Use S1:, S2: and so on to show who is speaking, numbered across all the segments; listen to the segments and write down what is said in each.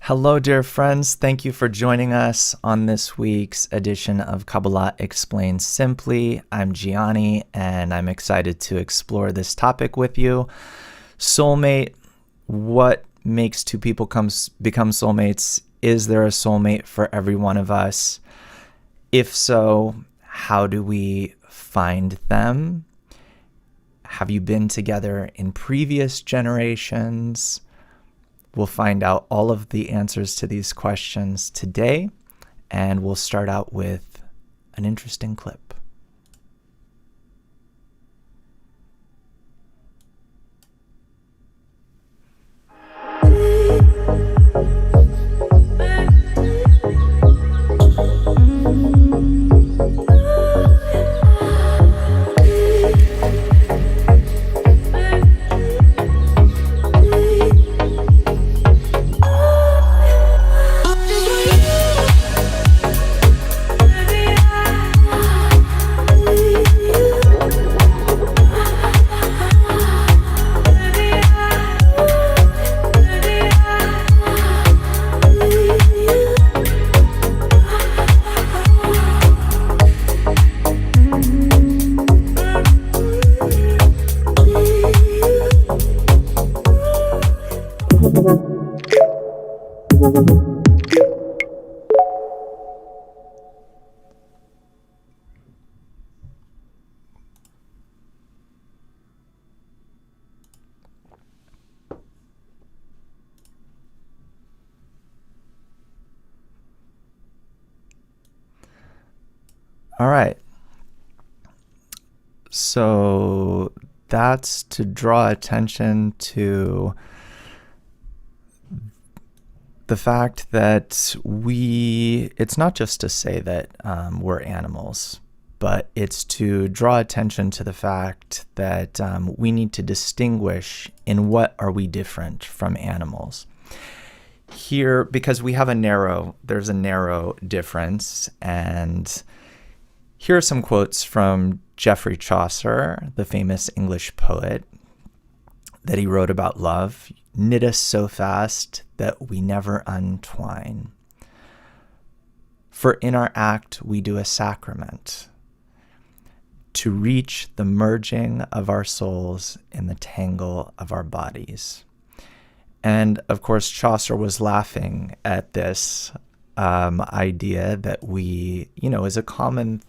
S1: Hello, dear friends. Thank you for joining us on this week's edition of Kabbalah Explained Simply. I'm Gianni, and I'm excited to explore this topic with you. Soulmate, what makes two people become soulmates? Is there a soulmate for every one of us? If so, how do we find them? Have you been together in previous generations? We'll find out all of the answers to these questions today, and we'll start out with an interesting clip. All right. So that's to draw attention to the fact that it's not just to say that we're animals, but it's to draw attention to the fact that we need to distinguish in what are we different from animals. Here, because there's a narrow difference, and here are some quotes from Geoffrey Chaucer, the famous English poet, that he wrote about love. Knit us so fast that we never untwine. For in our act we do a sacrament to reach the merging of our souls in the tangle of our bodies. And of course, Chaucer was laughing at this idea that is a common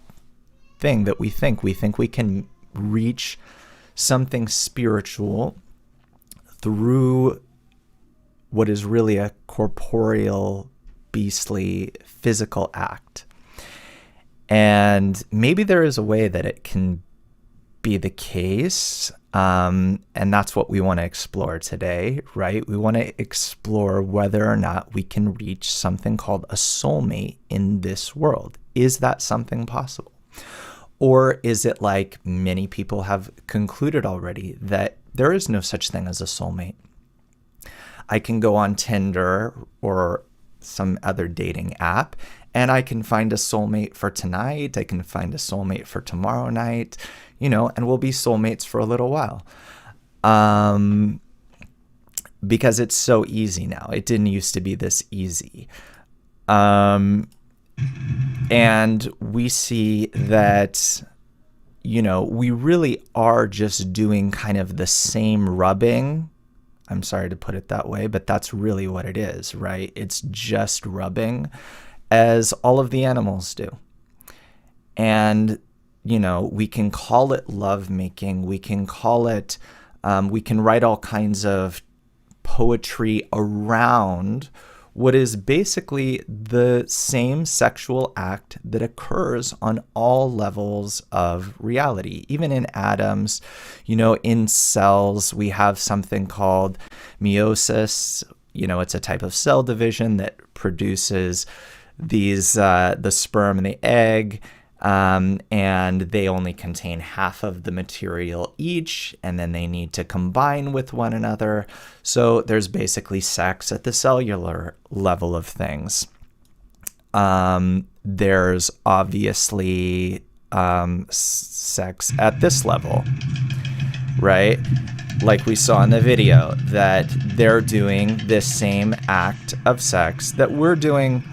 S1: thing that we think we can reach something spiritual through what is really a corporeal, beastly, physical act. And maybe there is a way that it can be the case, and that's what we want to explore today, right? We want to explore whether or not we can reach something called a soulmate in this world. Is that something possible? Or is it like many people have concluded already that there is no such thing as a soulmate? I can go on Tinder or some other dating app and I can find a soulmate for tonight. I can find a soulmate for tomorrow night, and we'll be soulmates for a little while. Because it's so easy now. It didn't used to be this easy. And we see that, we really are just doing kind of the same rubbing. I'm sorry to put it that way, but that's really what it is, right? It's just rubbing as all of the animals do. And, we can call it lovemaking. We can call it, we can write all kinds of poetry around what is basically the same sexual act that occurs on all levels of reality. Even in atoms, in cells, we have something called meiosis. It's a type of cell division that produces these, the sperm and the egg, and they only contain half of the material each, and then they need to combine with one another. So there's basically sex at the cellular level of things. There's obviously sex at this level, right? like we saw in the video, that they're doing this same act of sex that we're doing.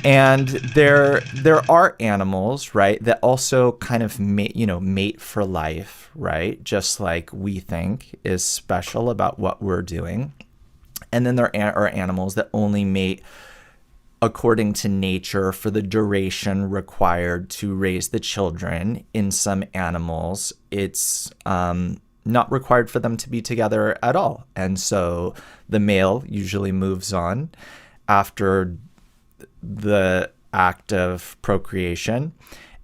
S1: And there are animals, right, that also kind of mate for life, right? Just like we think is special about what we're doing. And then there are animals that only mate according to nature for the duration required to raise the children. In some animals, it's not required for them to be together at all. And so the male usually moves on after the act of procreation,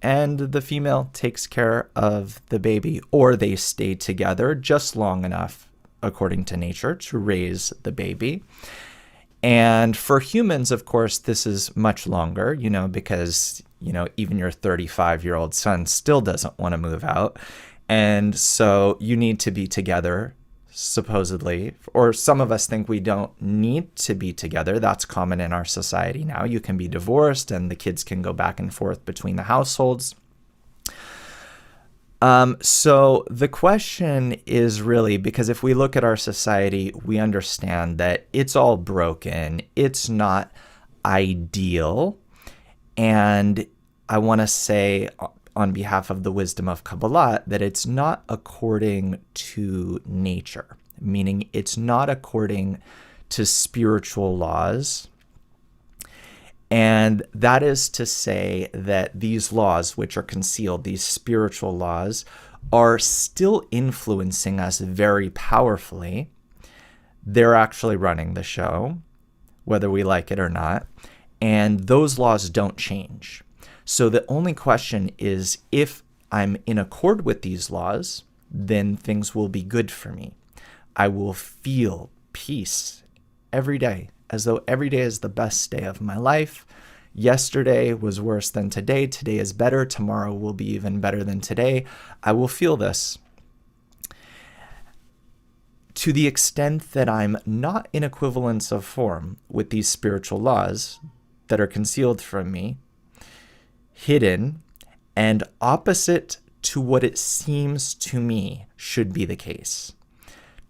S1: and the female takes care of the baby, or they stay together just long enough, according to nature, to raise the baby. And for humans, of course, this is much longer, because, even your 35-year-old son still doesn't want to move out. And so you need to be together, supposedly, or some of us think we don't need to be together. That's common in our society now. You can be divorced and the kids can go back and forth between the households. So the question is really, because if we look at our society, we understand that it's all broken. It's not ideal. And I want to say on behalf of the wisdom of Kabbalah that it's not according to nature, meaning it's not according to spiritual laws. And that is to say that these laws, which are concealed, these spiritual laws, are still influencing us very powerfully. They're actually running the show, whether we like it or not. And those laws don't change. So the only question is, if I'm in accord with these laws, then things will be good for me. I will feel peace every day, as though every day is the best day of my life. Yesterday was worse than today. Today is better. Tomorrow will be even better than today. I will feel this. To the extent that I'm not in equivalence of form with these spiritual laws that are concealed from me, hidden, and opposite to what it seems to me should be the case.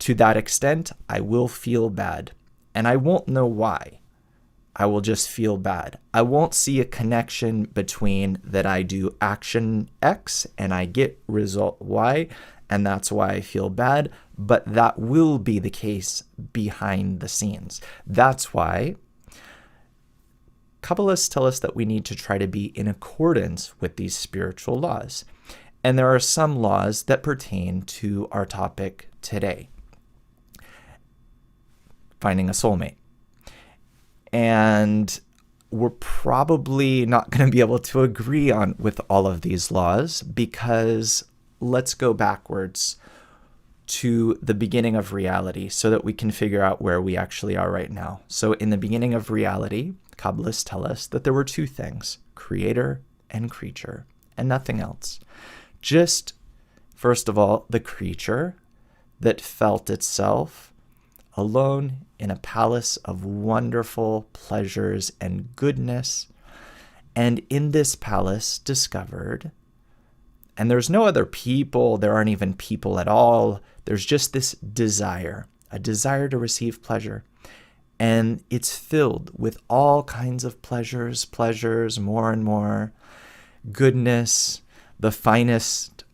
S1: To that extent, I will feel bad, and I won't know why. I will just feel bad. I won't see a connection between that I do action X and I get result Y, and that's why I feel bad, but that will be the case behind the scenes. That's why Kabbalists tell us that we need to try to be in accordance with these spiritual laws. And there are some laws that pertain to our topic today, finding a soulmate. And we're probably not going to be able to agree on with all of these laws, because let's go backwards to the beginning of reality so that we can figure out where we actually are right now. So in the beginning of reality, Kabbalists tell us that there were two things, creator and creature, and nothing else. Just, first of all, the creature that felt itself alone in a palace of wonderful pleasures and goodness, and in this palace discovered, and there's no other people, there aren't even people at all, there's just this desire, a desire to receive pleasure. And it's filled with all kinds of pleasures, more and more, goodness, the finest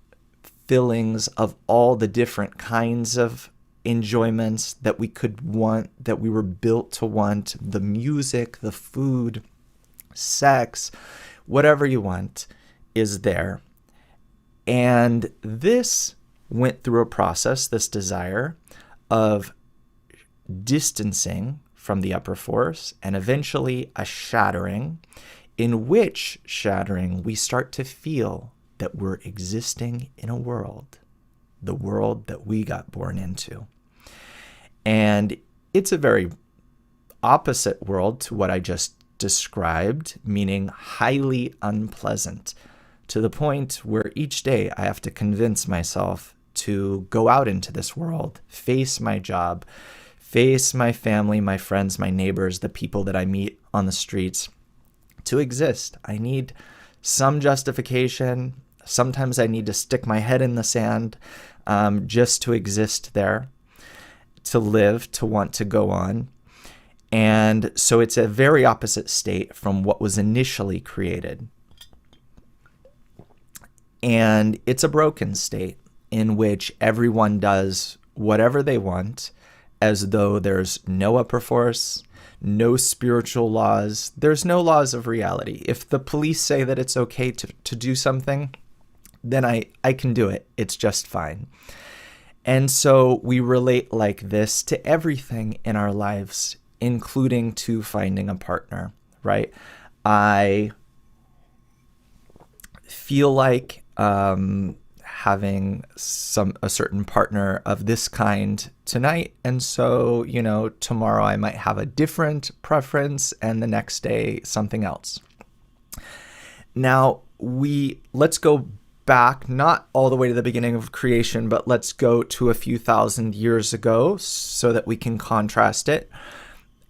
S1: fillings of all the different kinds of enjoyments that we could want, that we were built to want, the music, the food, sex, whatever you want is there. And this went through a process, this desire of distancing from the upper force, and eventually a shattering, in which shattering we start to feel that we're existing in a world, the world that we got born into. And it's a very opposite world to what I just described, meaning highly unpleasant, to the point where each day I have to convince myself to go out into this world, face my job, face my family, my friends, my neighbors, the people that I meet on the streets. To exist, I need some justification. Sometimes I need to stick my head in the sand. just to exist there, to live, to want to go on. And so it's a very opposite state from what was initially created. And it's a broken state in which everyone does whatever they want, as though there's no upper force, no spiritual laws. There's no laws of reality. If the police say that it's okay to do something, then I can do it. It's just fine. And so we relate like this to everything in our lives, including to finding a partner, right? I feel like having a certain partner of this kind tonight, and so, tomorrow I might have a different preference, and the next day something else. Now, let's go back, not all the way to the beginning of creation, but let's go to a few thousand years ago so that we can contrast it.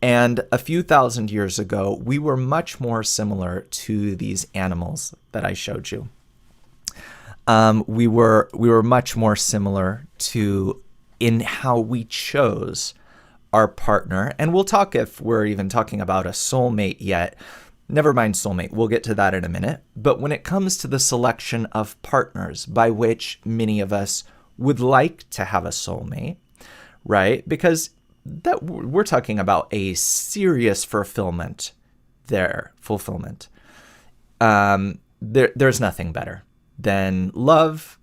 S1: And a few thousand years ago, we were much more similar to these animals that I showed you. We were much more similar to in how we chose our partner. And we'll talk, if we're even talking about a soulmate yet. Never mind soulmate, we'll get to that in a minute. But when it comes to the selection of partners, by which many of us would like to have a soulmate, right? Because that we're talking about a serious fulfillment there. There's nothing better than love.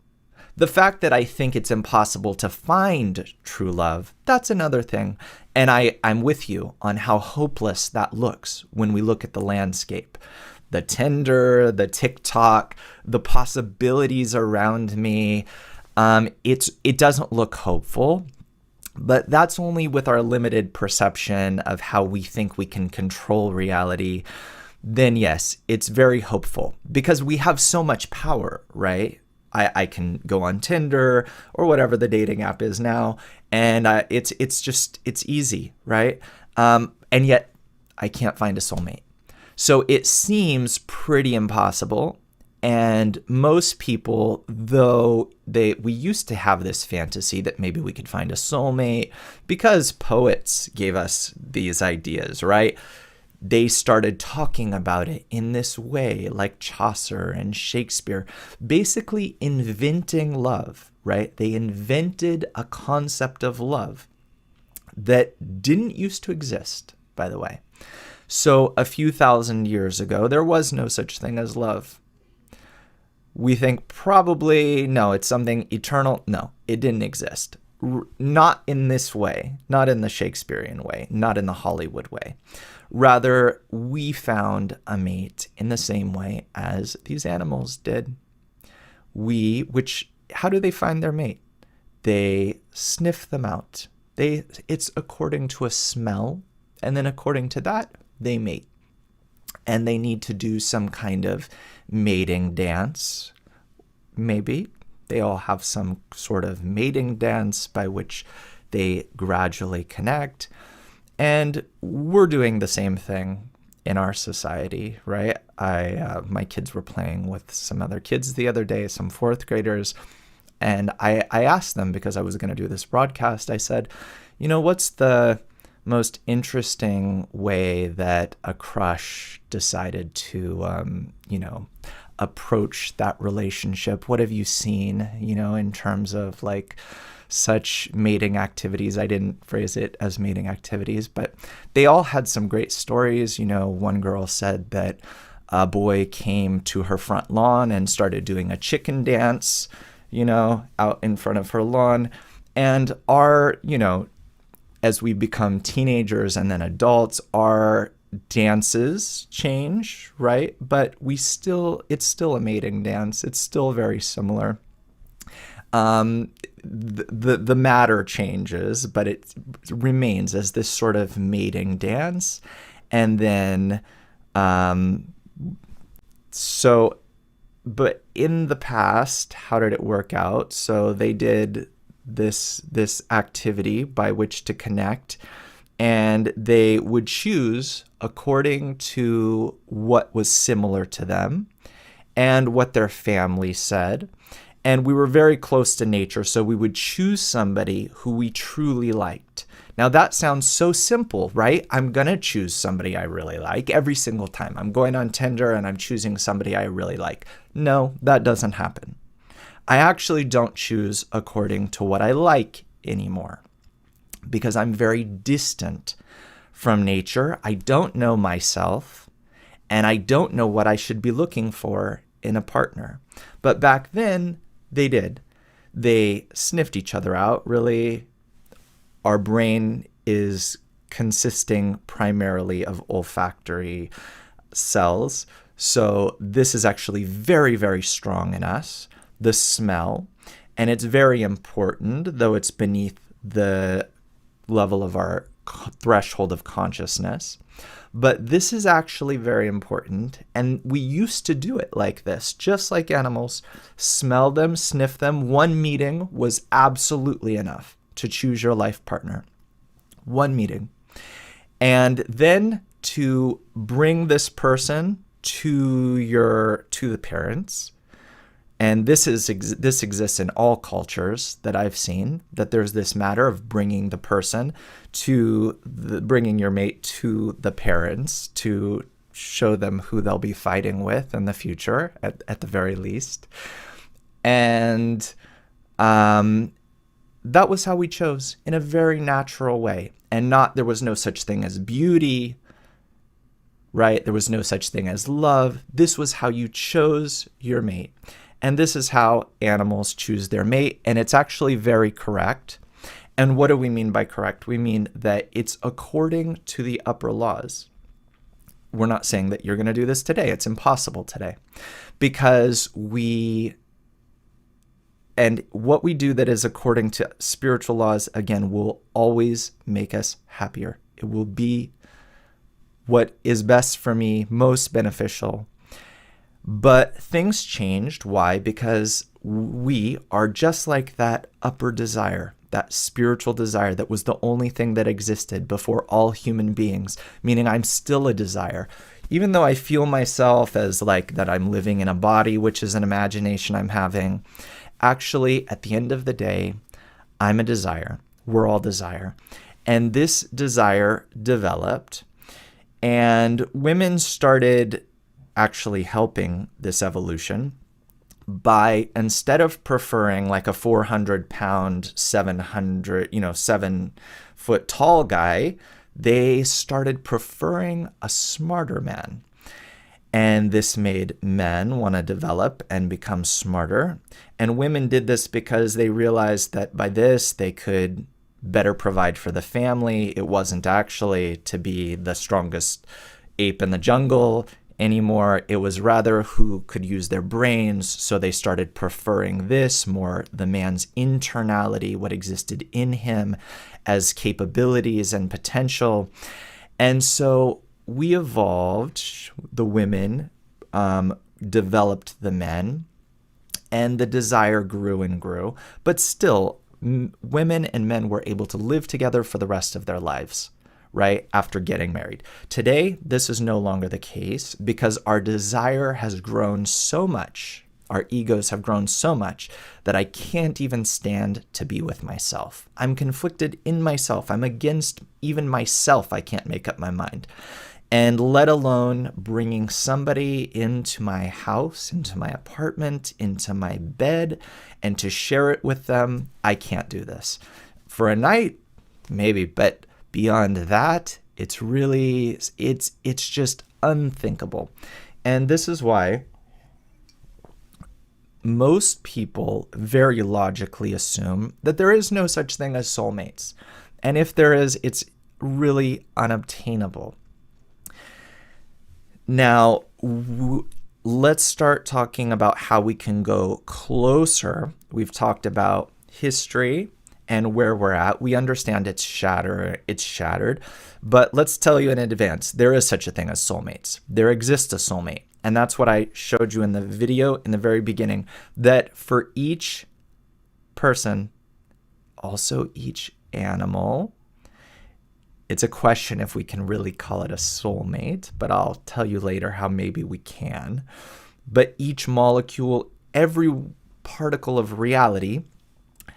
S1: The fact that I think it's impossible to find true love, that's another thing. And I'm with you on how hopeless that looks when we look at the landscape. The Tinder, the TikTok, the possibilities around me. It doesn't look hopeful, but that's only with our limited perception of how we think we can control reality. Then yes, it's very hopeful because we have so much power, right? I can go on Tinder or whatever the dating app is now, and it's easy, right? And yet I can't find a soulmate. So it seems pretty impossible. And most people, though we used to have this fantasy that maybe we could find a soulmate because poets gave us these ideas, right? They started talking about it in this way, like Chaucer and Shakespeare, basically inventing love, right? They invented a concept of love that didn't used to exist, by the way. So a few thousand years ago, there was no such thing as love. We think probably, no, it's something eternal. No, it didn't exist. Not in this way, not in the Shakespearean way, not in the Hollywood way. Rather, we found a mate in the same way as these animals did. How do they find their mate? They sniff them out. It's according to a smell, and then according to that, they mate. And they need to do some kind of mating dance. Maybe they all have some sort of mating dance by which they gradually connect. And we're doing the same thing in our society, right? My kids were playing with some other kids the other day, some fourth graders, and I asked them, because I was going to do this broadcast, I said, what's the most interesting way that a crush decided to, approach that relationship? What have you seen, in terms of like such mating activities? I didn't phrase it as mating activities, but they all had some great stories. One girl said that a boy came to her front lawn and started doing a chicken dance, out in front of her lawn. And as we become teenagers and then adults, our dances change, right? But it's still a mating dance. It's still very similar. The matter changes, but it remains as this sort of mating dance. And then, but in the past, how did it work out? So they did this activity by which to connect, and they would choose according to what was similar to them and what their family said. And we were very close to nature, so we would choose somebody who we truly liked. Now that sounds so simple, right? I'm going to choose somebody I really like every single time. I'm going on Tinder and I'm choosing somebody I really like. No, that doesn't happen. I actually don't choose according to what I like anymore because I'm very distant from nature. I don't know myself and I don't know what I should be looking for in a partner. But back then, they did. They sniffed each other out. Really, our brain is consisting primarily of olfactory cells. So this is actually very, very strong in us, the smell. And it's very important, though it's beneath the level of our threshold of consciousness. But this is actually very important, and we used to do it like this, just like animals. Smell them, sniff them. One meeting was absolutely enough to choose your life partner. One meeting. And then to bring this person to the parents. And this exists in all cultures that I've seen, that there's this matter of bringing the person bringing your mate to the parents to show them who they'll be fighting with in the future, at the very least. And that was how we chose, in a very natural way. And there was no such thing as beauty, right? There was no such thing as love. This was how you chose your mate. And this is how animals choose their mate. And it's actually very correct. And what do we mean by correct? We mean that it's according to the upper laws. We're not saying that you're going to do this today. It's impossible today. Because what we do that is according to spiritual laws, again, will always make us happier. It will be what is best for me, most beneficial. But things changed. Why? Because we are just like that upper desire, that spiritual desire that was the only thing that existed before all human beings, meaning I'm still a desire. Even though I feel myself as like that I'm living in a body, which is an imagination I'm having, actually, at the end of the day, I'm a desire. We're all desire. And this desire developed, and women started actually helping this evolution by, instead of preferring like a 400-pound, 7-foot tall guy, they started preferring a smarter man. And this made men want to develop and become smarter. And women did this because they realized that by this they could better provide for the family. It wasn't actually to be the strongest ape in the jungle anymore. It was rather who could use their brains. So they started preferring this more, the man's internality, what existed in him as capabilities and potential. And so we evolved, the women developed the men, and the desire grew and grew. But still, women and men were able to live together for the rest of their lives, right, after getting married. Today, this is no longer the case because our desire has grown so much, our egos have grown so much that I can't even stand to be with myself. I'm conflicted in myself. I'm against even myself. I can't make up my mind. And let alone bringing somebody into my house, into my apartment, into my bed, and to share it with them. I can't do this. For a night, maybe, but beyond that, it's just unthinkable. And this is why most people very logically assume that there is no such thing as soulmates. And if there is, it's really unobtainable. Now, let's start talking about how we can go closer. We've talked about history and where we're at. We understand it's shattered, but let's tell you in advance, there is such a thing as soulmates. There exists a soulmate. And that's what I showed you in the video in the very beginning, that for each person, also each animal, it's a question if we can really call it a soulmate, but I'll tell you later how maybe we can. But each molecule, every particle of reality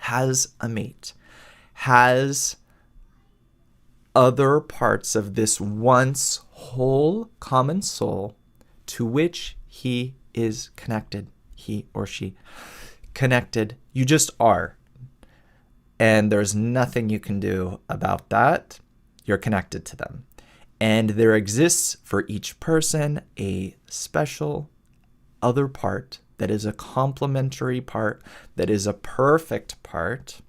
S1: has a mate, has other parts of this once whole common soul to which he is connected, he or she connected. You just are. And there's nothing you can do about that. You're connected to them. And there exists for each person a special other part that is a complementary part, that is a perfect part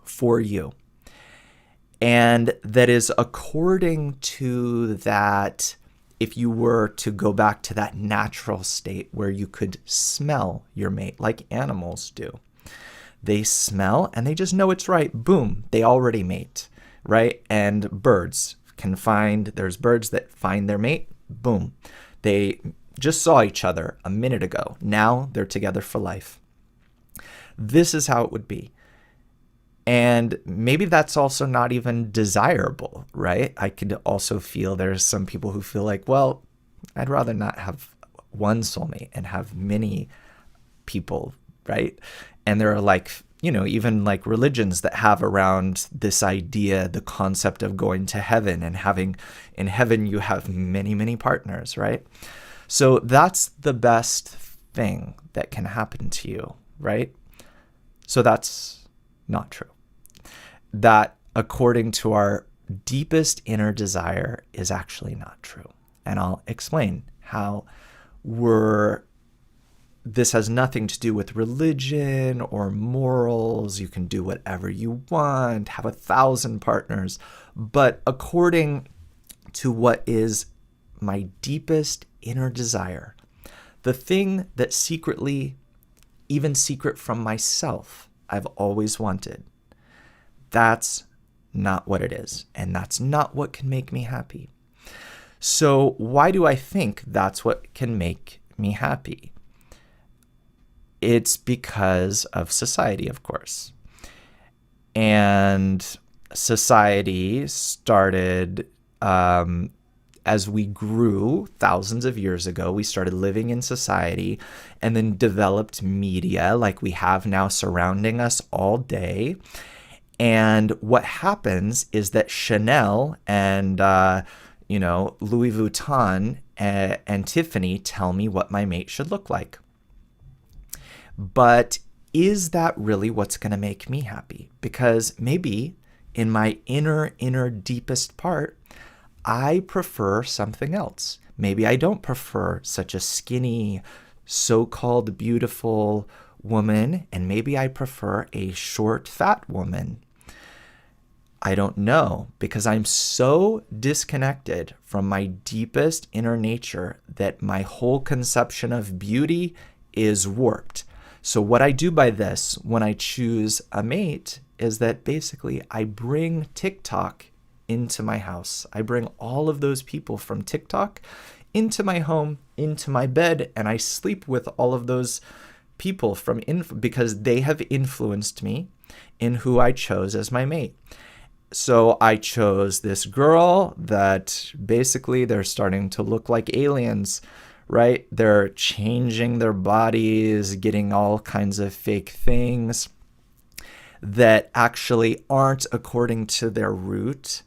S1: for you. And that is according to that, if you were to go back to that natural state where you could smell your mate like animals do. They smell and they just know it's right. Boom, they already mate, right? And birds can there's birds that find their mate. Boom. They just saw each other a minute ago. Now they're together for life. This is how it would be. And maybe that's also not even desirable, right? I could also feel there's some people who feel like, well, I'd rather not have one soulmate and have many people, right? And there are like, even like religions that have around this idea, the concept of going to heaven and having in heaven, you have many, many partners, right? So that's the best thing that can happen to you, right? So that's not true. That according to our deepest inner desire is actually not true. And I'll explain how this has nothing to do with religion or morals. You can do whatever you want, have 1,000 partners. But according to what is my deepest inner desire, the thing that secretly, even secret from myself, I've always wanted, that's not what it is. And that's not what can make me happy. So why do I think that's what can make me happy? It's because of society, of course. And society started as we grew thousands of years ago. We started living in society and then developed media like we have now surrounding us all day. And what happens is that Chanel and Louis Vuitton and Tiffany tell me what my mate should look like. But is that really what's going to make me happy? Because maybe in my inner deepest part, I prefer something else. Maybe I don't prefer such a skinny, so-called beautiful woman, and maybe I prefer a short, fat woman. I don't know, because I'm so disconnected from my deepest inner nature that my whole conception of beauty is warped. So what I do by this when I choose a mate is that basically I bring TikTok into my house. I bring all of those people from TikTok into my home, into my bed, and I sleep with all of those people because they have influenced me in who I chose as my mate. So I chose this girl that basically they're starting to look like aliens, right? They're changing their bodies, getting all kinds of fake things that actually aren't according to their root,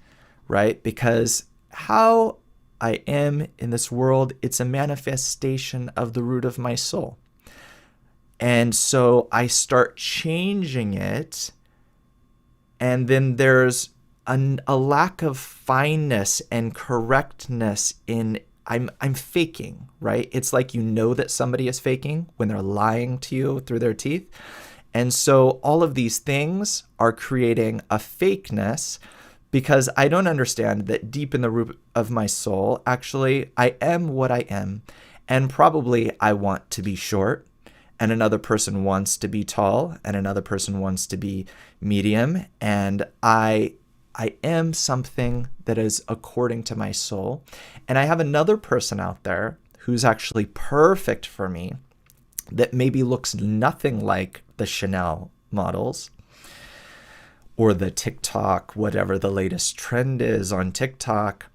S1: right? Because how I am in this world, it's a manifestation of the root of my soul. And so I start changing it, and then there's a lack of fineness and correctness in I'm faking, right? It's like that somebody is faking when they're lying to you through their teeth. And so all of these things are creating a fakeness because I don't understand that deep in the root of my soul, actually, I am what I am. And probably I want to be short, and another person wants to be tall, and another person wants to be medium. And I am something that is according to my soul. And I have another person out there who's actually perfect for me that maybe looks nothing like the Chanel models or the TikTok, whatever the latest trend is on TikTok.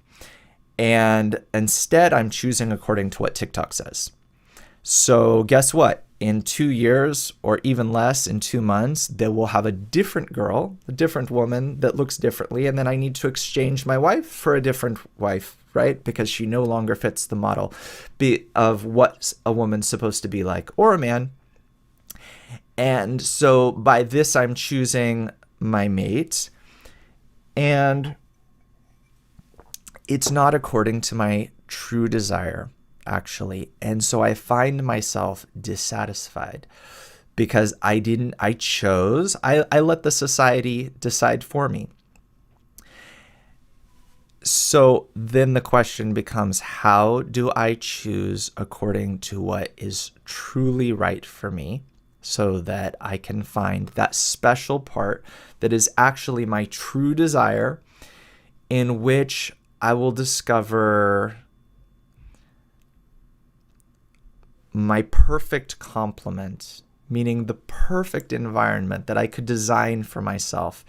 S1: And instead, I'm choosing according to what TikTok says. So guess what? in 2 years or even less, in 2 months, they will have a different girl, a different woman that looks differently. And then I need to exchange my wife for a different wife, right? Because she no longer fits the model of what a woman's supposed to be like, or a man. And so by this, I'm choosing my mate. And it's not according to my true desire, actually. And so I find myself dissatisfied because I let the society decide for me. So then the question becomes, how do I choose according to what is truly right for me, so that I can find that special part that is actually my true desire, in which I will discover my perfect complement, meaning the perfect environment that I could design for myself.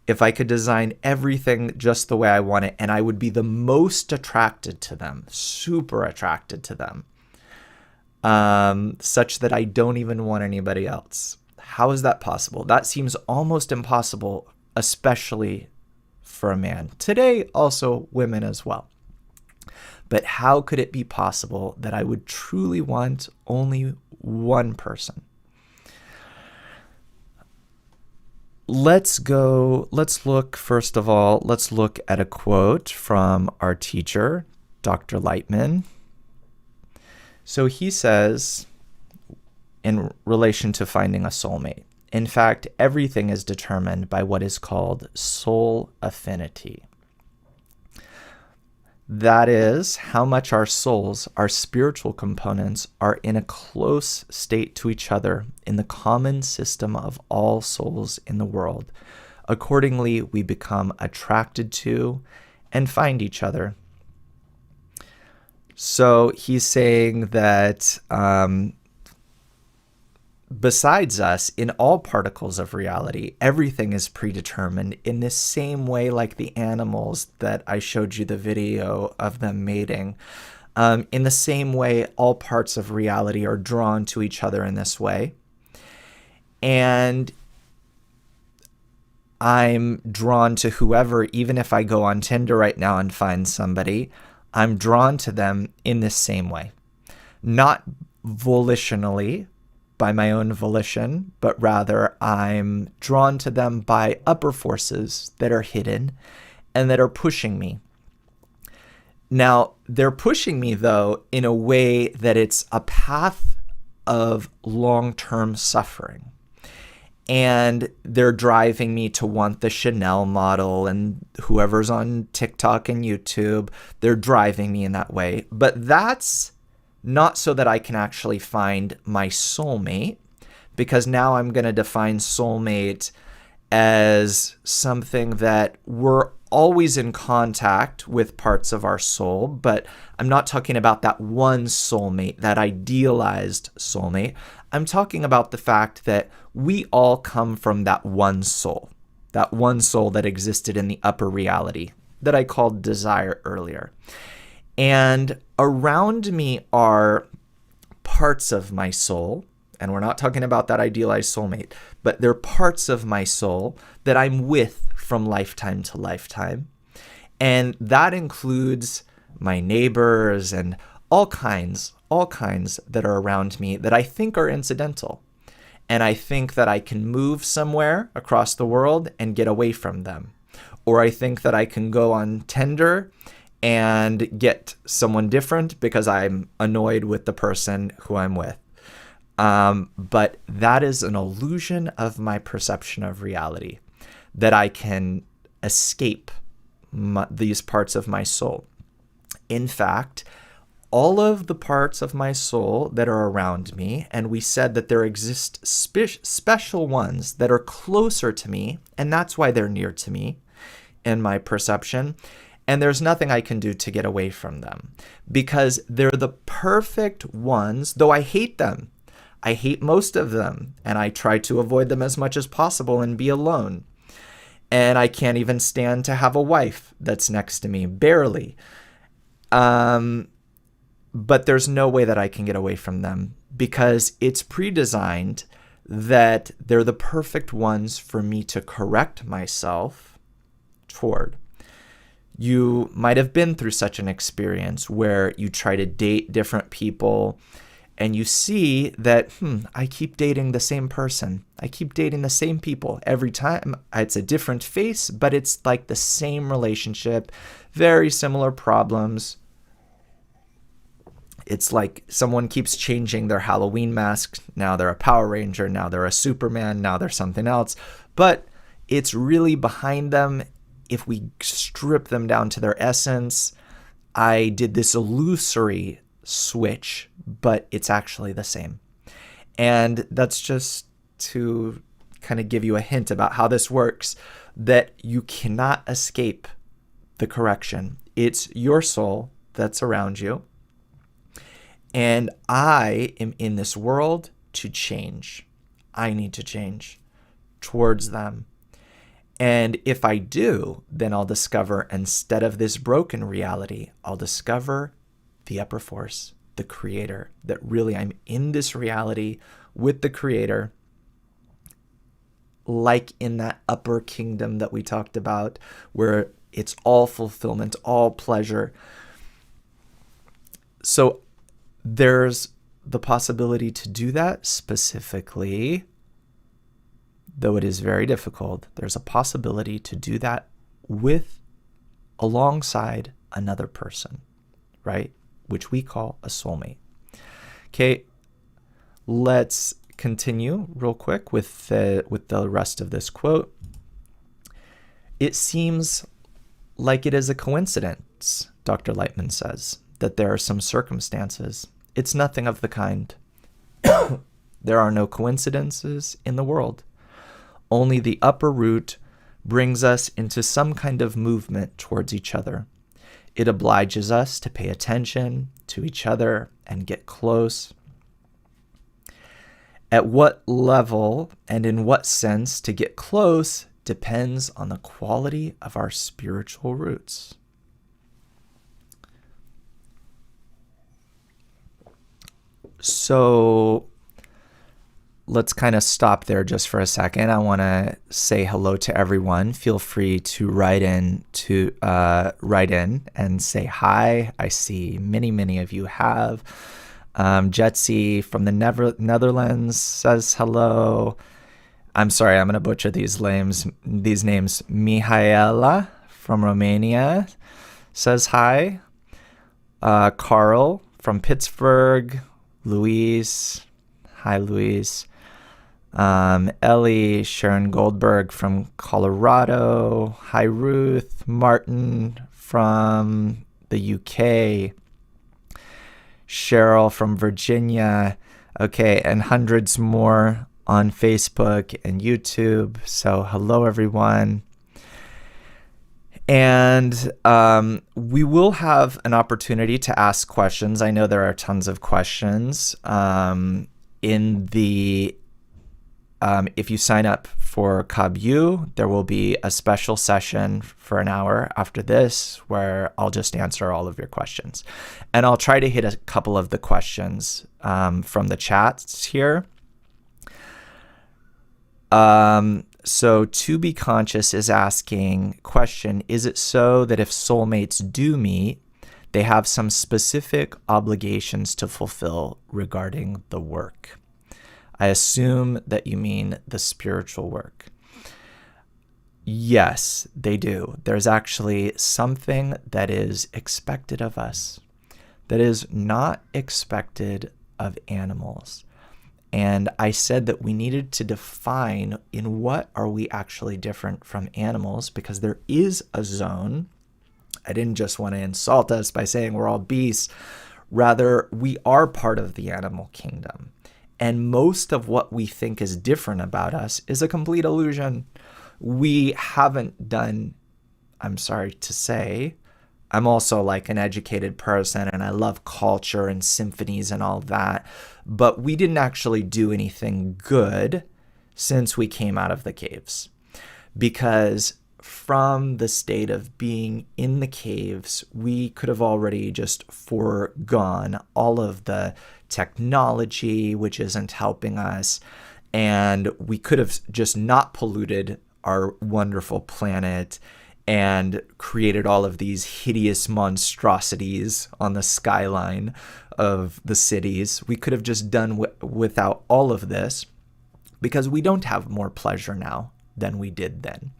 S1: If I could design everything just the way I want it, and I would be the most attracted to them, super attracted to them, such that I don't even want anybody else. How is that possible? That seems almost impossible, especially for a man. Today, also women as well. But how could it be possible that I would truly want only one person? Let's look, first of all, let's look at a quote from our teacher, Dr. Lightman. So he says, in relation to finding a soulmate, in fact, everything is determined by what is called soul affinity. That is, how much our souls, our spiritual components, are in a close state to each other in the common system of all souls in the world. Accordingly, we become attracted to and find each other. So he's saying that besides us, in all particles of reality, everything is predetermined in this same way, like the animals that I showed you the video of them mating. In the same way, all parts of reality are drawn to each other in this way. And I'm drawn to whoever, even if I go on Tinder right now and find somebody, I'm drawn to them in this same way. Not volitionally, by my own volition, but rather I'm drawn to them by upper forces that are hidden and that are pushing me. Now, they're pushing me, though, in a way that it's a path of long-term suffering. And they're driving me to want the Chanel model, and whoever's on TikTok and YouTube, they're driving me in that way. But that's not so that I can actually find my soulmate, because now I'm going to define soulmate as something that we're always in contact with parts of our soul, but I'm not talking about that one soulmate, that idealized soulmate. I'm talking about the fact that we all come from that one soul that existed in the upper reality that I called desire earlier. And around me are parts of my soul, and we're not talking about that idealized soulmate, but they're parts of my soul that I'm with from lifetime to lifetime. And that includes my neighbors and all kinds that are around me that I think are incidental. And I think that I can move somewhere across the world and get away from them. Or I think that I can go on Tinder and get someone different because I'm annoyed with the person who I'm with. But that is an illusion of my perception of reality, that I can escape these parts of my soul. In fact, all of the parts of my soul that are around me, and we said that there exist special ones that are closer to me, and that's why they're near to me in my perception. And there's nothing I can do to get away from them because they're the perfect ones, though I hate them. I hate most of them, and I try to avoid them as much as possible and be alone. And I can't even stand to have a wife that's next to me, barely. but there's no way that I can get away from them because it's pre-designed that they're the perfect ones for me to correct myself toward. You might have been through such an experience where you try to date different people and you see that, I keep dating the same person. I keep dating the same people every time. It's a different face, but it's like the same relationship, very similar problems. It's like someone keeps changing their Halloween mask. Now they're a Power Ranger. Now they're a Superman. Now they're something else. But it's really behind them. If we strip them down to their essence, I did this illusory switch, but it's actually the same. And that's just to kind of give you a hint about how this works, that you cannot escape the correction. It's your soul that's around you. And I am in this world to change. I need to change towards them. And if I do, then I'll discover, instead of this broken reality, I'll discover the upper force, the creator, that really I'm in this reality with the creator, like in that upper kingdom that we talked about, where it's all fulfillment, all pleasure. So there's the possibility to do that specifically, though it is very difficult. There's a possibility to do that alongside another person, right? Which we call a soulmate. Okay, let's continue real quick with the rest of this quote. It seems like it is a coincidence, Dr. Lightman says, that there are some circumstances. It's nothing of the kind. There are no coincidences in the world. Only the upper root brings us into some kind of movement towards each other. It obliges us to pay attention to each other and get close. At what level and in what sense to get close depends on the quality of our spiritual roots. So let's kind of stop there just for a second. I want to say hello to everyone. Feel free to write in and say hi. I see many of you have. Jetsy from the Netherlands says hello. I'm sorry, I'm going to butcher these names. Mihaela from Romania says hi. Carl from Pittsburgh. Louise. Hi, Louise. Ellie, Sharon Goldberg from Colorado. Hi, Ruth. Martin from the UK. Cheryl from Virginia. Okay, and hundreds more on Facebook and YouTube. So hello, everyone. And we will have an opportunity to ask questions. I know there are tons of questions if you sign up for Kabbu, there will be a special session for an hour after this where I'll just answer all of your questions. And I'll try to hit a couple of the questions from the chats here. So To Be Conscious is asking, question, is it so that if soulmates do meet, they have some specific obligations to fulfill regarding the work? I assume that you mean the spiritual work. Yes, they do. There's actually something that is expected of us that is not expected of animals. And I said that we needed to define in what are we actually different from animals, because there is a zone. I didn't just want to insult us by saying we're all beasts. Rather, we are part of the animal kingdom. And most of what we think is different about us is a complete illusion. We haven't done, I'm sorry to say, I'm also like an educated person and I love culture and symphonies and all that, but we didn't actually do anything good since we came out of the caves. Because from the state of being in the caves, we could have already just foregone all of the technology, which isn't helping us. And we could have just not polluted our wonderful planet and created all of these hideous monstrosities on the skyline of the cities. We could have just done without all of this, because we don't have more pleasure now than we did then.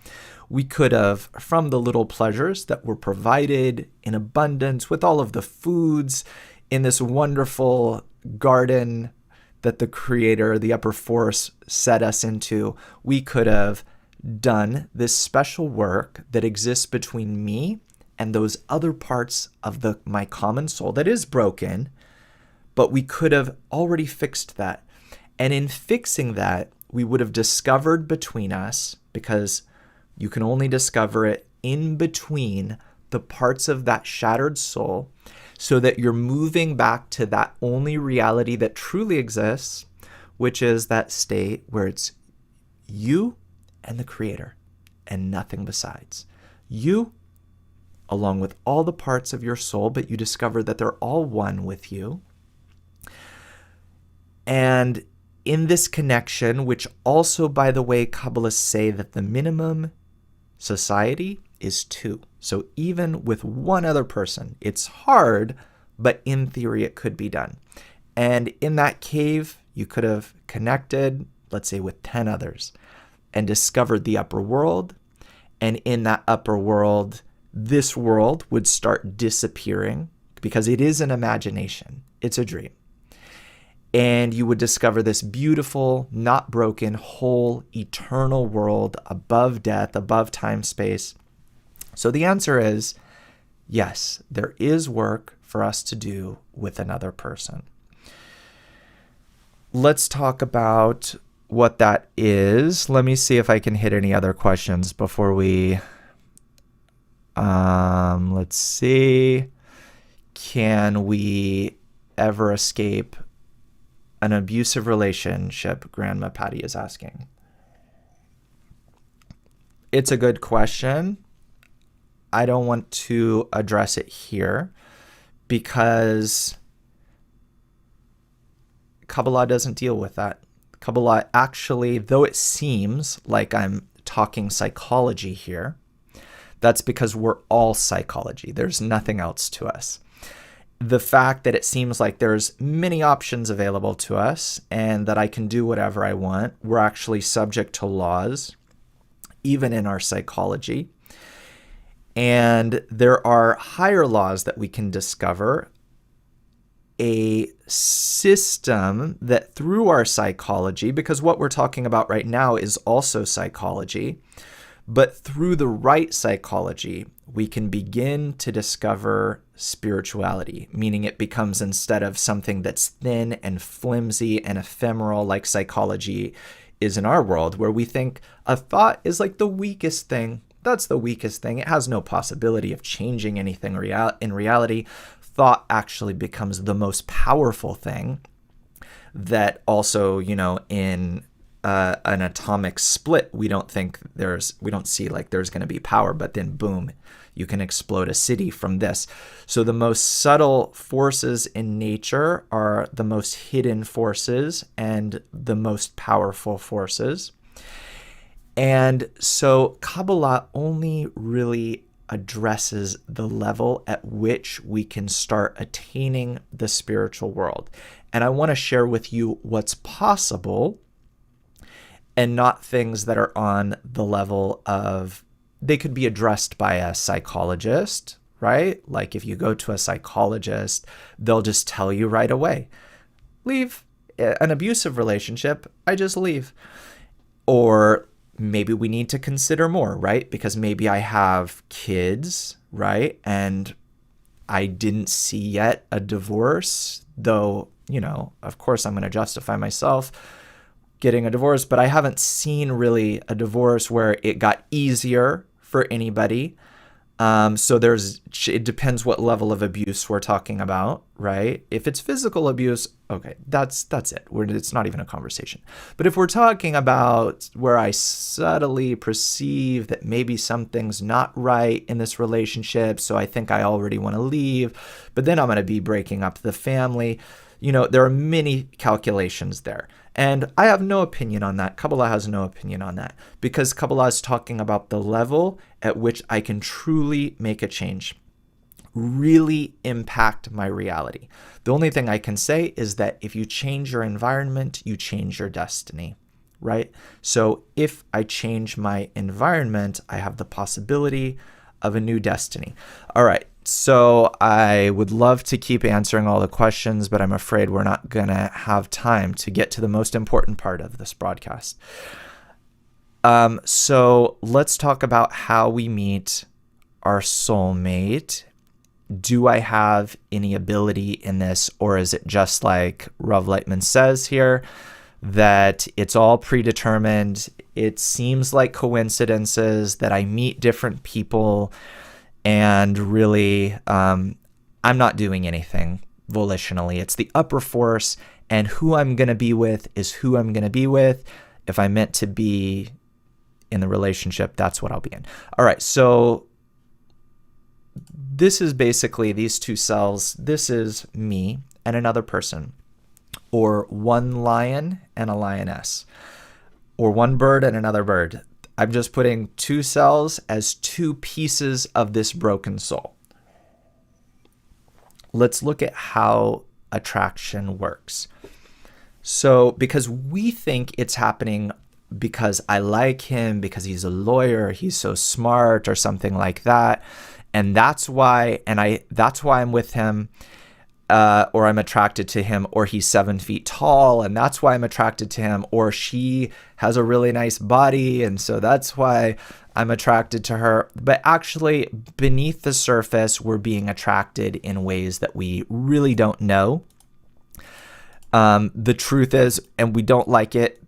S1: We could have, from the little pleasures that were provided in abundance with all of the foods in this wonderful garden that the Creator, the upper force, set us into, we could have done this special work that exists between me and those other parts of my common soul that is broken, but we could have already fixed that. And in fixing that, we would have discovered between us, because you can only discover it in between the parts of that shattered soul, so that you're moving back to that only reality that truly exists, which is that state where it's you and the Creator and nothing besides. You, along with all the parts of your soul, but you discover that they're all one with you. And in this connection, which also, by the way, Kabbalists say that the minimum society is 2. So even with one other person, it's hard, but in theory it could be done. And in that cave, you could have connected, let's say, with 10 others and discovered the upper world. And in that upper world, this world would start disappearing, because it is an imagination. It's a dream. And you would discover this beautiful, not broken, whole, eternal world above death, above time, space. So the answer is yes, there is work for us to do with another person. Let's talk about what that is. Let me see if I can hit any other questions before we... let's see. Can we ever escape an abusive relationship? Grandma Patty is asking. It's a good question. I don't want to address it here because Kabbalah doesn't deal with that. Kabbalah actually, though it seems like I'm talking psychology here, that's because we're all psychology. There's nothing else to us. The fact that it seems like there's many options available to us and that I can do whatever I want, we're actually subject to laws, even in our psychology. And there are higher laws that we can discover, a system that through our psychology, because what we're talking about right now is also psychology, but through the right psychology, we can begin to discover spirituality, meaning it becomes, instead of something that's thin and flimsy and ephemeral like psychology is in our world, where we think a thought is like the weakest thing. That's the weakest thing. It has no possibility of changing anything in reality. Thought actually becomes the most powerful thing that also, in an atomic split, we don't see like there's going to be power, but then boom, you can explode a city from this. So the most subtle forces in nature are the most hidden forces and the most powerful forces. And so Kabbalah only really addresses the level at which we can start attaining the spiritual world. And I want to share with you what's possible, and not things that are on the level of, they could be addressed by a psychologist, right? Like if you go to a psychologist, they'll just tell you right away, leave an abusive relationship, I just leave. Or maybe we need to consider more, right? Because maybe I have kids, right? And I didn't see yet a divorce, though, of course I'm going to justify myself getting a divorce, but I haven't seen really a divorce where it got easier for anybody. So it depends what level of abuse we're talking about, right? If it's physical abuse, okay, that's it. It's not even a conversation. But if we're talking about where I subtly perceive that maybe something's not right in this relationship, so I think I already want to leave, but then I'm going to be breaking up the family, there are many calculations there. And I have no opinion on that. Kabbalah has no opinion on that, because Kabbalah is talking about the level at which I can truly make a change, really impact my reality. The only thing I can say is that if you change your environment, you change your destiny, right? So if I change my environment, I have the possibility of a new destiny. All right. So I would love to keep answering all the questions, but I'm afraid we're not going to have time to get to the most important part of this broadcast. So let's talk about how we meet our soulmate. Do I have any ability in this, or is it just like Rav Lightman says here, that it's all predetermined? It seems like coincidences that I meet different people, and really, I'm not doing anything volitionally. It's the upper force, and who I'm going to be with is who I'm going to be with. If I'm meant to be in the relationship, that's what I'll be in. All right, so this is basically these two cells. This is me and another person, or one lion and a lioness, or one bird and another bird. I'm just putting two cells as two pieces of this broken soul. Let's look at how attraction works. So, because we think it's happening because I like him, because he's a lawyer, he's so smart, or something like that, and that's why I'm with him, or I'm attracted to him, or he's 7 feet tall, and that's why I'm attracted to him, or she has a really nice body, and so that's why I'm attracted to her. But actually, beneath the surface, we're being attracted in ways that we really don't know. The truth is, and we don't like it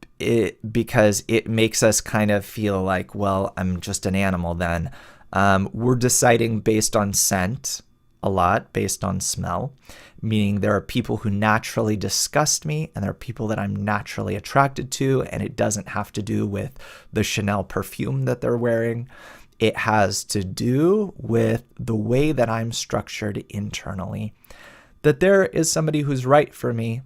S1: because it makes us kind of feel like, well, I'm just an animal then. We're deciding based on scent, a lot based on smell, meaning there are people who naturally disgust me, and there are people that I'm naturally attracted to, and it doesn't have to do with the Chanel perfume that they're wearing. It has to do with the way that I'm structured internally, that there is somebody who's right for me,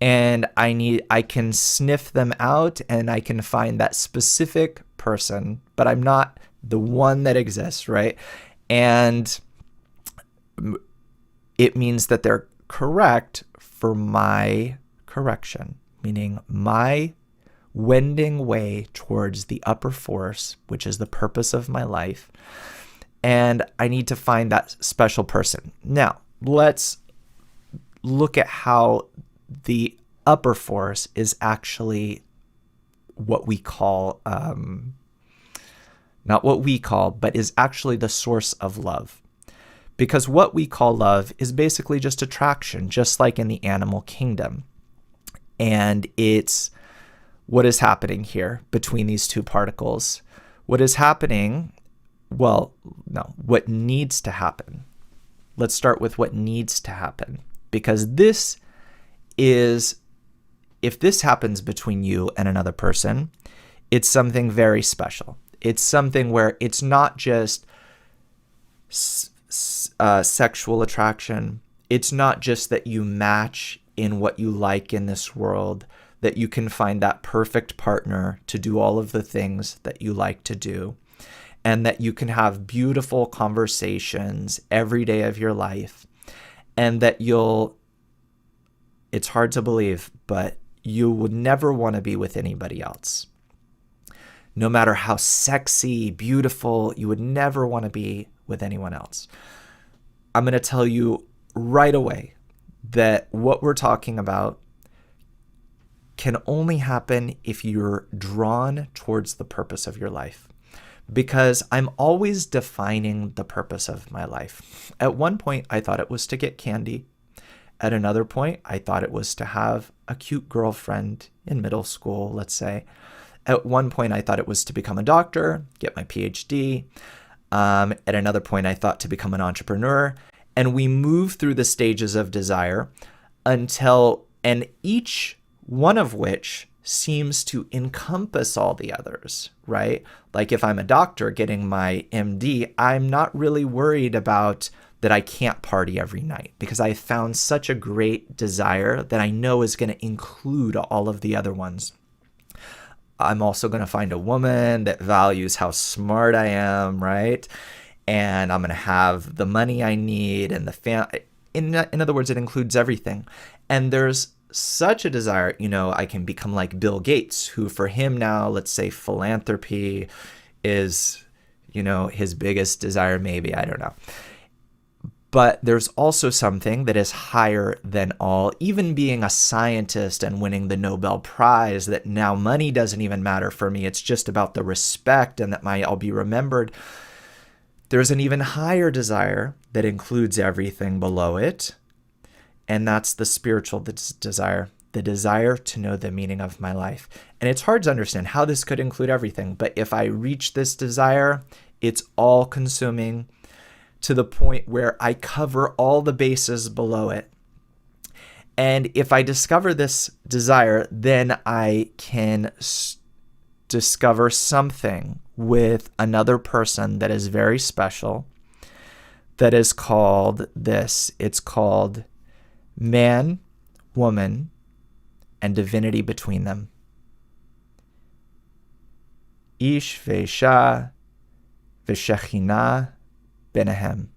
S1: and I can sniff them out, and I can find that specific person, but I'm not the one that exists, right? And it means that they're correct for my correction, meaning my wending way towards the upper force, which is the purpose of my life. And I need to find that special person. Now, let's look at how the upper force is actually what we call, not what we call, but is actually the source of love. Because what we call love is basically just attraction, just like in the animal kingdom. And it's what is happening here between these two particles. What is happening, what needs to happen. Let's start with what needs to happen. Because this is, if this happens between you and another person, it's something very special. It's something where it's not just sexual attraction. It's not just that you match in what you like in this world, that you can find that perfect partner to do all of the things that you like to do, and that you can have beautiful conversations every day of your life, and that it's hard to believe, but you would never want to be with anybody else. No matter how sexy, beautiful, you would never want to be with anyone else. I'm going to tell you right away that what we're talking about can only happen if you're drawn towards the purpose of your life. Because I'm always defining the purpose of my life. At one point, I thought it was to get candy. At another point, I thought it was to have a cute girlfriend in middle school, let's say. At one point, I thought it was to become a doctor, get my PhD. At another point, I thought to become an entrepreneur. And we move through the stages of desire and each one of which seems to encompass all the others, right? Like if I'm a doctor getting my MD, I'm not really worried about that I can't party every night because I found such a great desire that I know is going to include all of the other ones. I'm also going to find a woman that values how smart I am, right? And I'm going to have the money I need and in other words, it includes everything. And there's such a desire, I can become like Bill Gates, who for him now, let's say philanthropy is, his biggest desire, maybe, I don't know. But there's also something that is higher than all, even being a scientist and winning the Nobel Prize, that now money doesn't even matter for me. It's just about the respect and that I'll be remembered. There's an even higher desire that includes everything below it. And that's the spiritual desire, the desire to know the meaning of my life. And it's hard to understand how this could include everything. But if I reach this desire, it's all consuming to the point where I cover all the bases below it. And if I discover this desire, then I can discover something with another person that is very special, that is called this. It's called man, woman, and divinity between them. Ish ve'isha v'shechina benehem.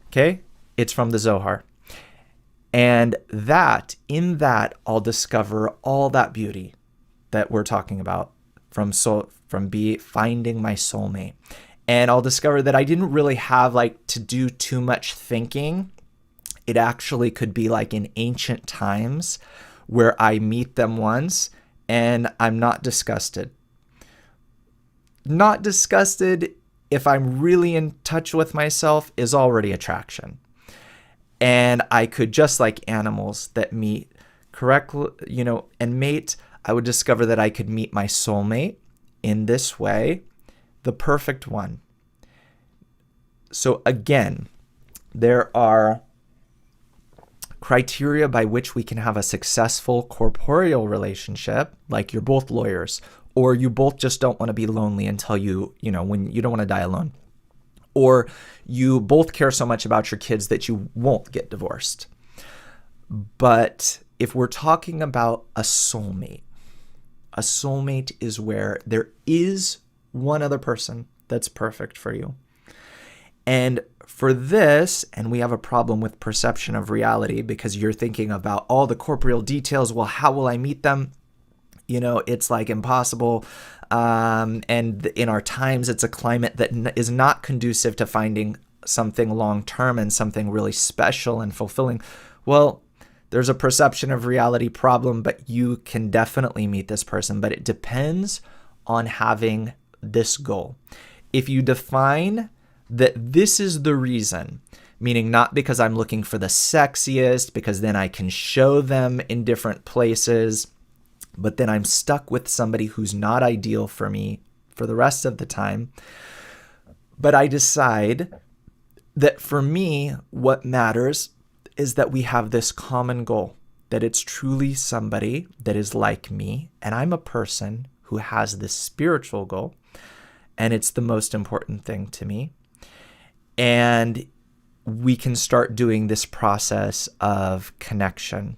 S1: Okay? It's from the Zohar. And in that, I'll discover all that beauty that we're talking about from finding my soulmate. And I'll discover that I didn't really have to do too much thinking. It actually could be like in ancient times where I meet them once and I'm not disgusted. Not disgusted, if I'm really in touch with myself, is already attraction. And I could, just like animals that meet correctly, and mate, I would discover that I could meet my soulmate in this way, the perfect one. So again, there are criteria by which we can have a successful corporeal relationship, like you're both lawyers, or you both just don't want to be lonely until when you don't want to die alone, or you both care so much about your kids that you won't get divorced. But if we're talking about a soulmate is where there is one other person that's perfect for you. And for this, and we have a problem with perception of reality because you're thinking about all the corporeal details. Well, how will I meet them? It's impossible. And in our times, it's a climate that is not conducive to finding something long-term and something really special and fulfilling. Well, there's a perception of reality problem, but you can definitely meet this person. But it depends on having this goal. If you define that this is the reason, meaning not because I'm looking for the sexiest, because then I can show them in different places, but then I'm stuck with somebody who's not ideal for me for the rest of the time. But I decide that for me, what matters is that we have this common goal, that it's truly somebody that is like me, and I'm a person who has this spiritual goal, and it's the most important thing to me. And we can start doing this process of connection.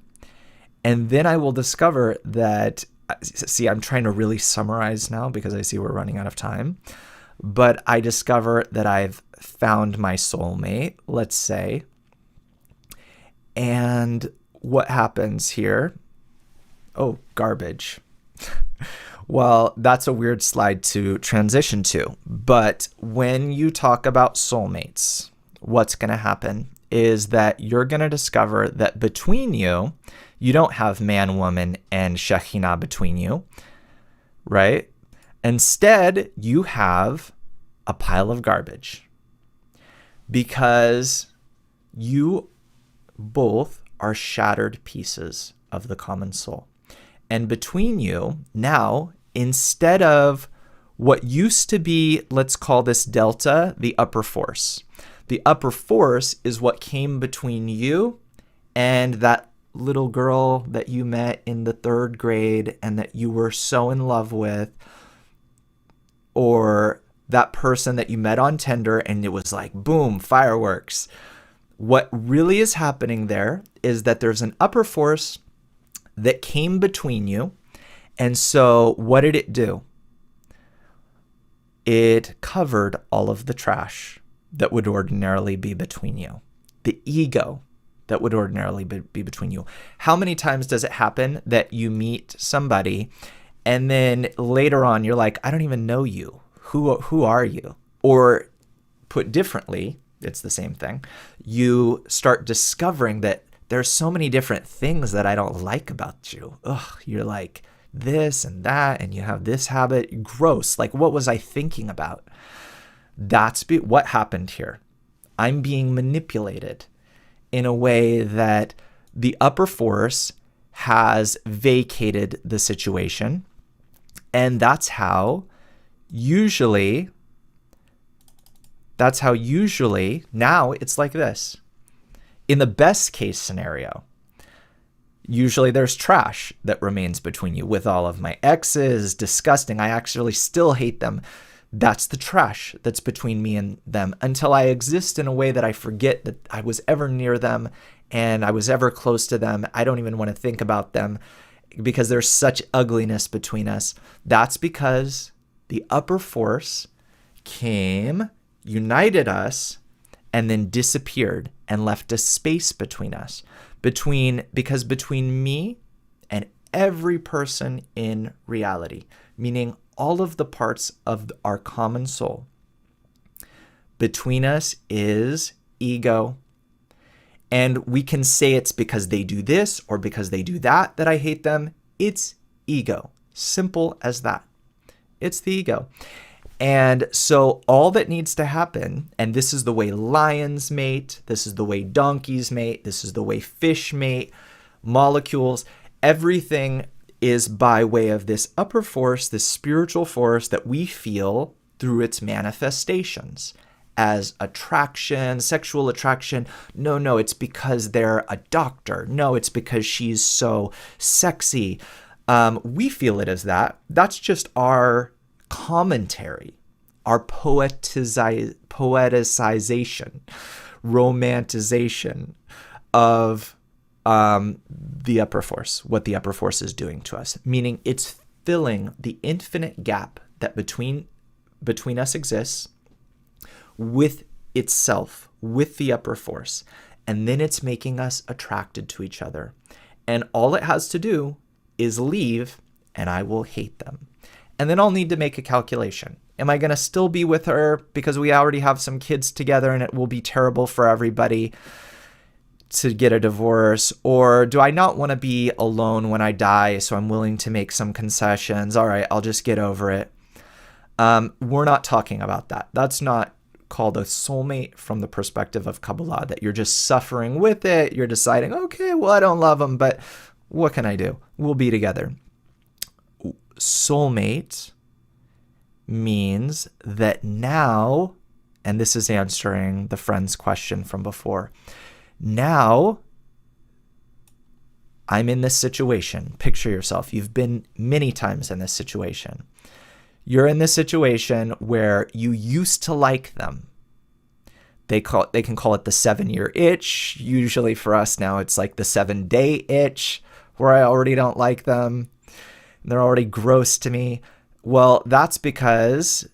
S1: And then I will discover that, see, I'm trying to really summarize now because I see we're running out of time. But I discover that I've found my soulmate, let's say. And what happens here? Oh, garbage. Well, that's a weird slide to transition to. But when you talk about soulmates, what's going to happen is that you're going to discover that between you, you don't have man, woman, and Shekhinah between you, right? Instead, you have a pile of garbage because you both are shattered pieces of the common soul. And between you, now, instead of What used to be, let's call this delta, the upper force. The upper force is what came between you and that little girl that you met in the 3rd grade and that you were so in love with, or that person that you met on Tinder and it was like, boom, fireworks. What really is happening there is that there's an upper force that came between you. And so what did it do? It covered all of the trash that would ordinarily be between you. The ego that would ordinarily be between you. How many times does it happen that you meet somebody and then later on you're like, I don't even know you. Who are you? Or put differently, it's the same thing. You start discovering that there's so many different things that I don't like about you. Ugh, you're like this and that, and you have this habit. Gross. Like, what was I thinking about? That's what happened here. I'm being manipulated in a way that the upper force has vacated the situation. And that's how usually now it's like this. In the best case scenario, usually there's trash that remains between you. With all of my exes, disgusting. I actually still hate them. That's the trash that's between me and them until I exist in a way that I forget that I was ever near them and I was ever close to them. I don't even want to think about them because there's such ugliness between us. That's because the upper force came, united us, and then disappeared and left a space between us. Because between me and every person in reality, meaning all of the parts of our common soul, between us is ego. And we can say it's because they do this or because they do that I hate them. It's ego. Simple as that. It's the ego. And so all that needs to happen, and this is the way lions mate, this is the way donkeys mate, this is the way fish mate, molecules, everything is by way of this upper force, this spiritual force that we feel through its manifestations as attraction, sexual attraction. No, it's because they're a doctor. No, it's because she's so sexy. We feel it as that. That's just our commentary, our poeticization, romanticization of the upper force, what the upper force is doing to us, meaning it's filling the infinite gap that between us exists with itself, with the upper force, and then it's making us attracted to each other. And all it has to do is leave, and I will hate them. And then I'll need to make a calculation. Am I going to still be with her because we already have some kids together and it will be terrible for everybody to get a divorce? Or do I not want to be alone when I die, so I'm willing to make some concessions? All right, I'll just get over it. We're not talking about that. That's not called a soulmate from the perspective of Kabbalah, that you're just suffering with it. You're deciding, okay, well, I don't love him, but what can I do? We'll be together. Soulmate means that now, and this is answering the friend's question from before, now I'm in this situation. Picture yourself. You've been many times in this situation. You're in this situation where you used to like them. They can call it the 7-year itch. Usually for us now, it's like the 7-day itch, where I already don't like them. They're already gross to me. Well, that's because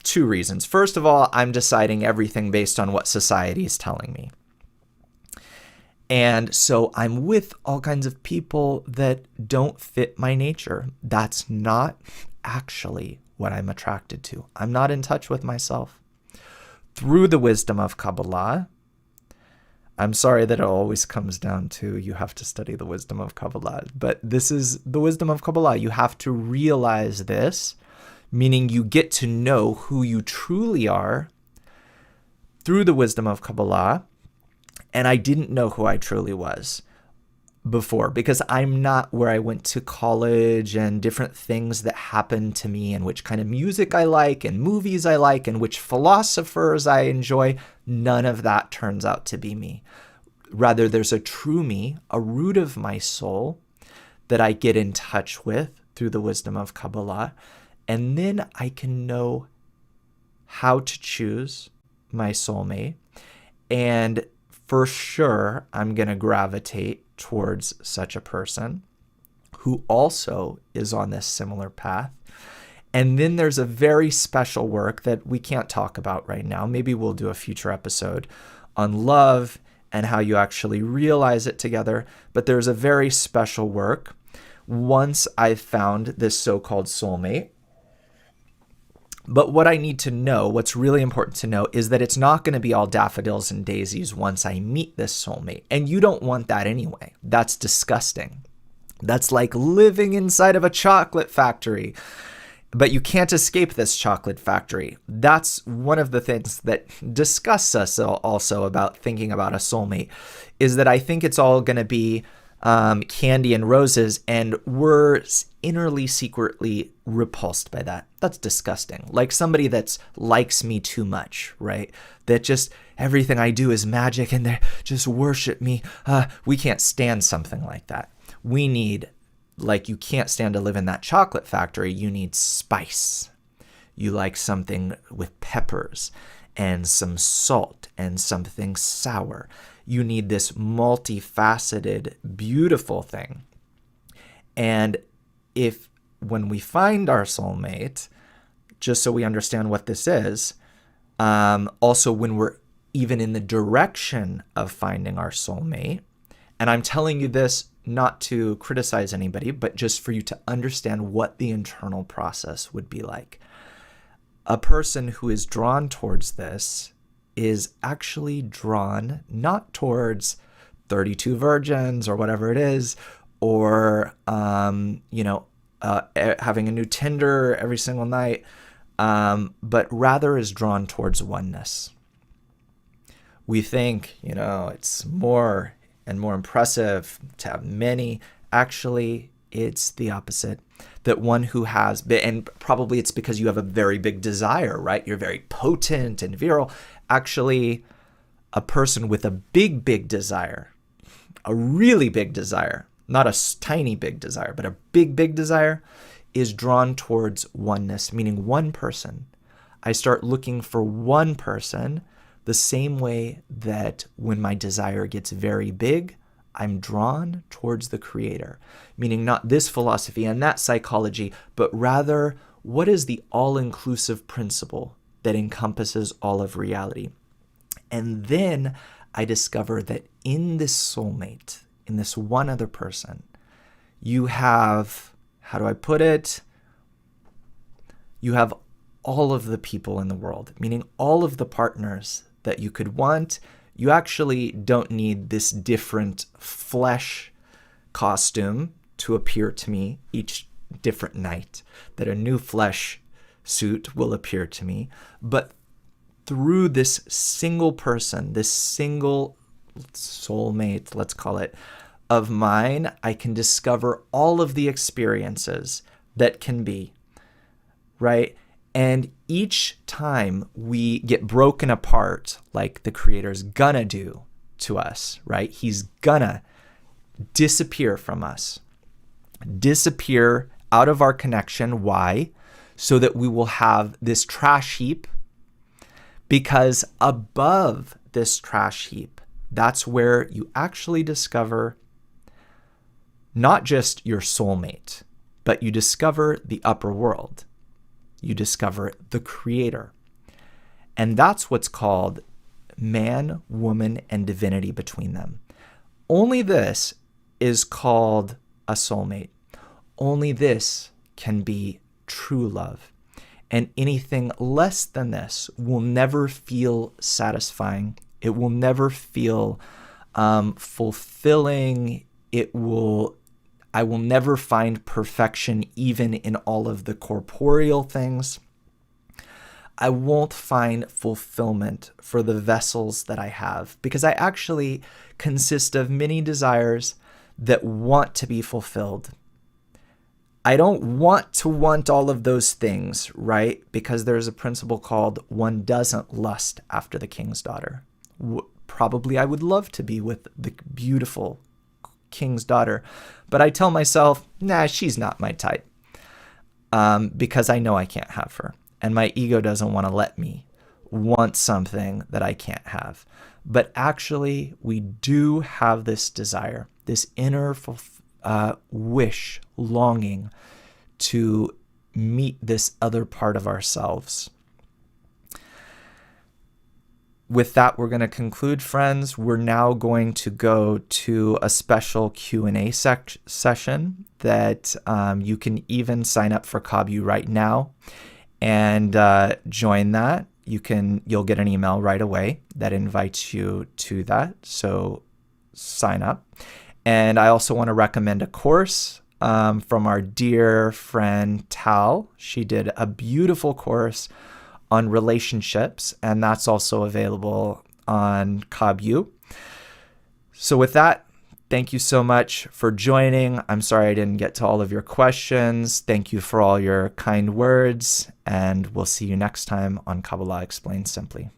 S1: 2 reasons. First of all, I'm deciding everything based on what society is telling me. And so I'm with all kinds of people that don't fit my nature. That's not actually what I'm attracted to. I'm not in touch with myself. Through the wisdom of Kabbalah, I'm sorry that it always comes down to you have to study the wisdom of Kabbalah, but this is the wisdom of Kabbalah. You have to realize this, meaning you get to know who you truly are through the wisdom of Kabbalah. And I didn't know who I truly was. before, because I'm not where I went to college and different things that happen to me and which kind of music I like and movies I like and which philosophers I enjoy. None of that turns out to be me. Rather, there's a true me, a root of my soul that I get in touch with through the wisdom of Kabbalah. And then I can know how to choose my soulmate. And for sure, I'm going to gravitate towards such a person who also is on this similar path. And then there's a very special work that we can't talk about right now. Maybe we'll do a future episode on love and how you actually realize it together. But there's a very special work once I've found this so-called soulmate. But what I need to know, what's really important to know, is that it's not going to be all daffodils and daisies once I meet this soulmate. And you don't want that anyway. That's disgusting. That's like living inside of a chocolate factory. But you can't escape this chocolate factory. That's one of the things that disgusts us also about thinking about a soulmate, is that I think it's all going to be candy and roses, and we're innerly, secretly repulsed by that. That's disgusting. Like somebody that likes me too much, right? That just everything I do is magic and they just worship me. We can't stand something like that. We need, like, you can't stand to live in that chocolate factory. You need spice. You like something with peppers and some salt and something sour. You need this multifaceted, beautiful thing. And if when we find our soulmate, just so we understand what this is, also when we're even in the direction of finding our soulmate, and I'm telling you this not to criticize anybody, but just for you to understand what the internal process would be like. A person who is drawn towards this is actually drawn not towards 32 virgins or whatever it is, or, having a new Tinder every single night, but rather is drawn towards oneness. We think, it's more and more impressive to have many. Actually, it's the opposite. That one who has, and probably it's because you have a very big desire, right? You're very potent and virile. Actually, a person with a big, big desire, a really big desire, not a tiny big desire, but a big, big desire, is drawn towards oneness, meaning one person. I start looking for one person the same way that when my desire gets very big, I'm drawn towards the Creator, meaning not this philosophy and that psychology, but rather what is the all-inclusive principle that encompasses all of reality. And then I discover that in this soulmate, in this one other person, you have, how do I put it? You have all of the people in the world, meaning all of the partners that you could want. You actually don't need this different flesh costume to appear to me each different night, that a new flesh suit will appear to me. But through this single person, this single soulmate, let's call it, of mine, I can discover all of the experiences that can be, right? And each time we get broken apart, like the Creator's gonna do to us, right? He's gonna disappear from us, disappear out of our connection. Why? So that we will have this trash heap, because above this trash heap, that's where you actually discover not just your soulmate, but you discover the upper world. You discover the Creator. And that's what's called man, woman, and divinity between them. Only this is called a soulmate. Only this can be true love. And anything less than this will never feel satisfying. It will never feel fulfilling. I will never find perfection even in all of the corporeal things. I won't find fulfillment for the vessels that I have, because I actually consist of many desires that want to be fulfilled. I don't want to want all of those things, right? Because there's a principle called one doesn't lust after the king's daughter. Probably I would love to be with the beautiful king's daughter, but I tell myself, nah, she's not my type, because I know I can't have her. And my ego doesn't want to let me want something that I can't have. But actually, we do have this desire, this inner wish, longing to meet this other part of ourselves. With that, we're going to conclude, friends. We're now going to go to a special Q&A session that you can even sign up for Kabbu right now and join that. You'll get an email right away that invites you to that. So sign up. And I also want to recommend a course from our dear friend Tal. She did a beautiful course on relationships, and that's also available on Kabbu. So with that, thank you so much for joining. I'm sorry I didn't get to all of your questions. Thank you for all your kind words, and we'll see you next time on Kabbalah Explained Simply.